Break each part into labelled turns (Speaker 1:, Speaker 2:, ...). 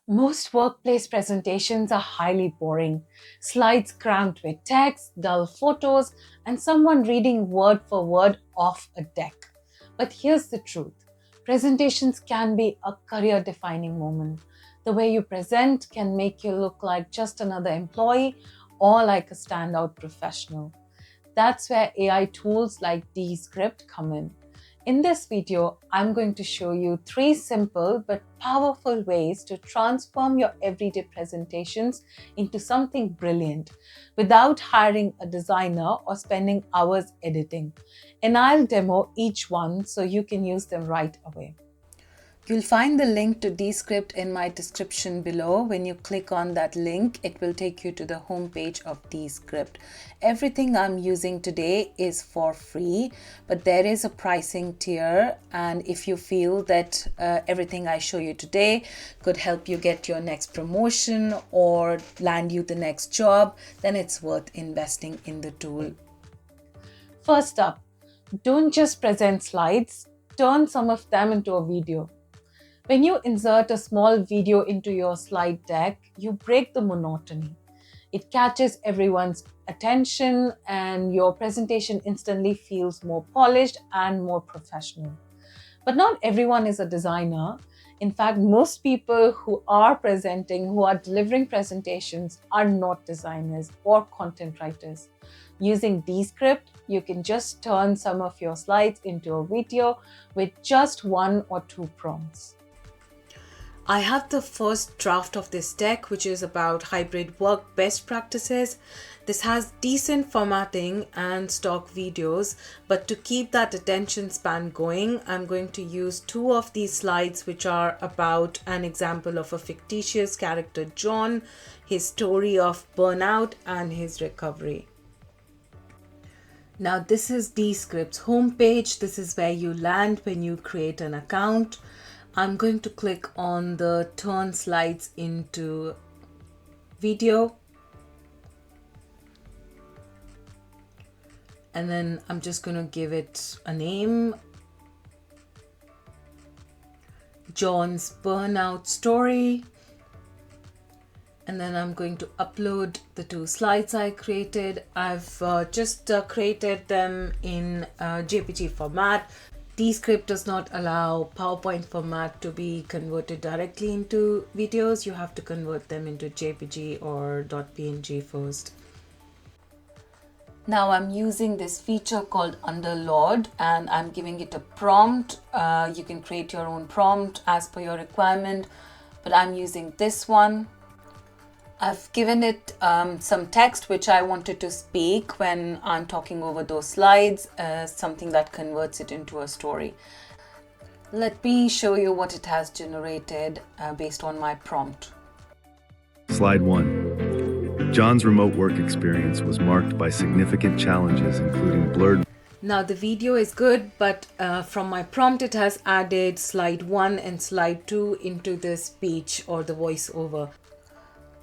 Speaker 1: Most workplace presentations are highly boring. Slides crammed with text, dull photos, and someone reading word for word off a deck. But here's the truth: presentations can be a career defining moment. The way you present can make you look like just another employee or like a standout professional. That's where AI tools like Descript come in. In this video, I'm going to show you 3 simple but powerful ways to transform your everyday presentations into something brilliant without hiring a designer or spending hours editing. And I'll demo each one so you can use them right away. You'll find the link to Descript in my description below. When you click on that link, it will take you to the homepage of Descript. Everything I'm using today is for free, but there is a pricing tier. And if you feel that everything I show you today could help you get your next promotion or land you the next job, then it's worth investing in the tool. First up, don't just present slides, turn some of them into a video. When you insert a small video into your slide deck, you break the monotony. It catches everyone's attention and your presentation instantly feels more polished and more professional. But not everyone is a designer. In fact, most people who are presenting, who are delivering presentations, are not designers or content writers. Using Descript, you can just turn some of your slides into a video with just 1 or 2 prompts. I have the first draft of this deck, which is about hybrid work best practices. This has decent formatting and stock videos, but to keep that attention span going, I'm going to use 2 of these slides, which are about an example of a fictitious character, John, his story of burnout and his recovery. Now, this is Descript's homepage. This is where you land when you create an account. I'm going to click on the turn slides into video. And then I'm just going to give it a name. John's burnout story. And then I'm going to upload the 2 slides I created. I've just created them in JPG format. Descript does not allow PowerPoint format to be converted directly into videos. You have to convert them into JPG or .png first. Now I'm using this feature called Underlord and I'm giving it a prompt. You can create your own prompt as per your requirement, but I'm using this one. I've given it some text which I wanted to speak when I'm talking over those slides, something that converts it into a story. Let me show you what it has generated based on my prompt.
Speaker 2: Slide 1. John's remote work experience was marked by significant challenges, including blurred.
Speaker 1: Now the video is good, but from my prompt it has added slide 1 and slide 2 into the speech or the voiceover.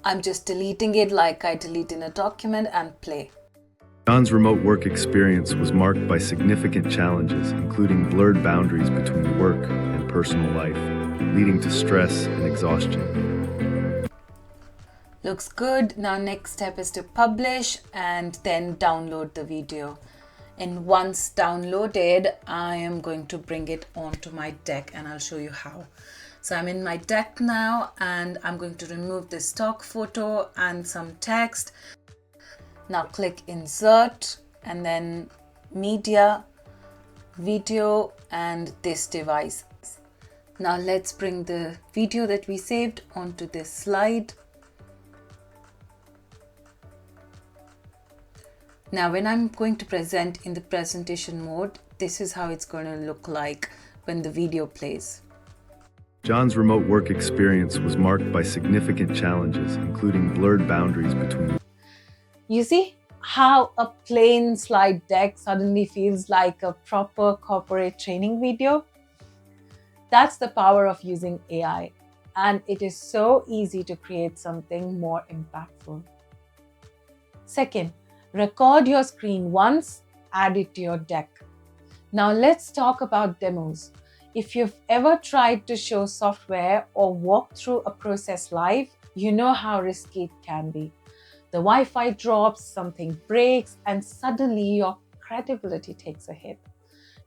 Speaker 1: I'm just deleting it like I delete in a document and play.
Speaker 2: John's remote work experience was marked by significant challenges, including blurred boundaries between work and personal life, leading to stress and exhaustion.
Speaker 1: Looks good. Now next step is to publish and then download the video. And once downloaded, I am going to bring it onto my deck and I'll show you how. So I'm in my deck now and I'm going to remove this stock photo and some text. Now click insert and then media, video and this device. Now let's bring the video that we saved onto this slide. Now when I'm going to present in the presentation mode, this is how it's going to look like when the video plays.
Speaker 2: John's remote work experience was marked by significant challenges, including blurred boundaries between.
Speaker 1: You see how a plain slide deck suddenly feels like a proper corporate training video? That's the power of using AI, and it is so easy to create something more impactful. Second, record your screen once, add it to your deck. Now let's talk about demos. If you've ever tried to show software or walk through a process live, you know how risky it can be. The Wi-Fi drops, something breaks, and suddenly your credibility takes a hit.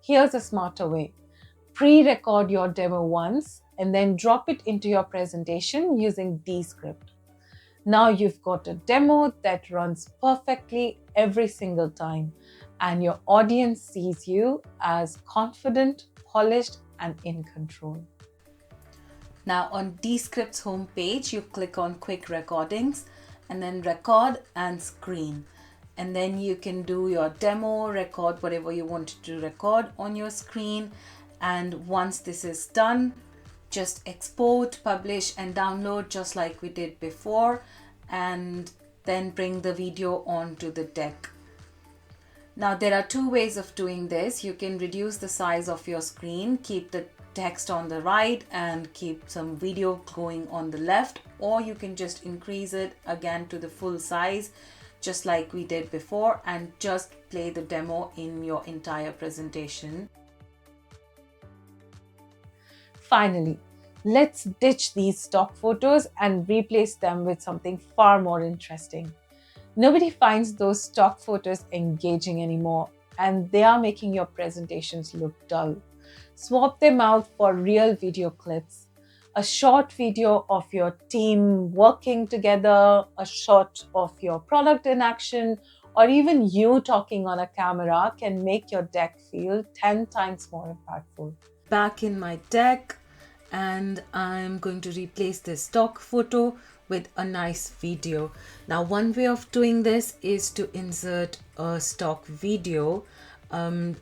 Speaker 1: Here's a smarter way. Pre-record your demo once and then drop it into your presentation using Descript. Now you've got a demo that runs perfectly every single time, and your audience sees you as confident, polished, and in control. Now on Descript's homepage, you click on Quick Recordings and then Record and Screen. And then you can do your demo, record whatever you want to record on your screen. And once this is done, just export, publish, and download just like we did before, and then bring the video onto the deck. Now there are two ways of doing this. You can reduce the size of your screen, keep the text on the right and keep some video going on the left, or you can just increase it again to the full size just like we did before and just play the demo in your entire presentation. Finally, let's ditch these stock photos and replace them with something far more interesting. Nobody finds those stock photos engaging anymore, and they are making your presentations look dull. Swap them out for real video clips. A short video of your team working together, a shot of your product in action, or even you talking on a camera can make your deck feel 10 times more impactful. Back in my deck, and I'm going to replace this stock photo with a nice video. Now, one way of doing this is to insert a stock video.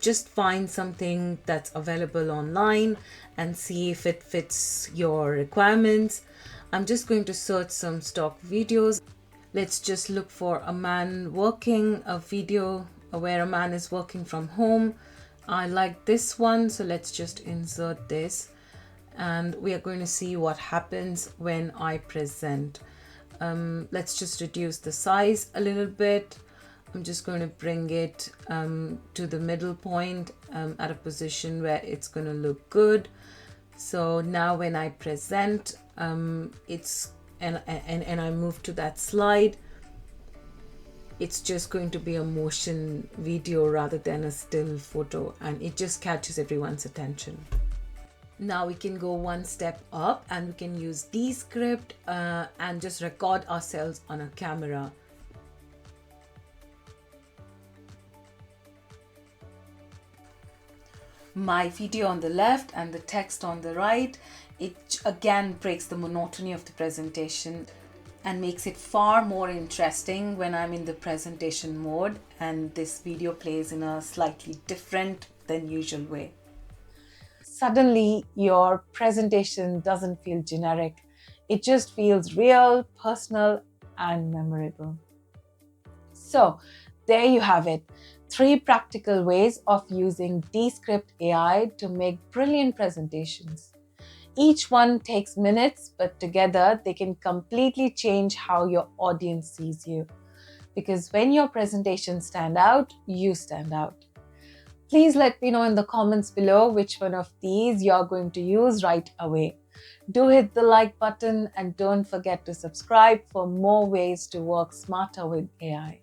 Speaker 1: Just find something that's available online and see if it fits your requirements. I'm just going to search some stock videos. Let's just look for a man working, a video where a man is working from home. I like this one, so let's just insert this. And we are going to see what happens when I present. Let's just reduce the size a little bit. I'm just going to bring it to the middle point at a position where it's going to look good. So now when I present, and I move to that slide, it's just going to be a motion video rather than a still photo, and it just catches everyone's attention. Now we can go one step up and we can use Descript and just record ourselves on a camera. My video on the left and the text on the right, it again breaks the monotony of the presentation and makes it far more interesting when I'm in the presentation mode and this video plays in a slightly different than usual way. Suddenly, your presentation doesn't feel generic. It just feels real, personal, and memorable. So, there you have it. 3 practical ways of using Descript AI to make brilliant presentations. Each one takes minutes, but together they can completely change how your audience sees you. Because when your presentations stand out, you stand out. Please let me know in the comments below which one of these you're going to use right away. Do hit the like button and don't forget to subscribe for more ways to work smarter with AI.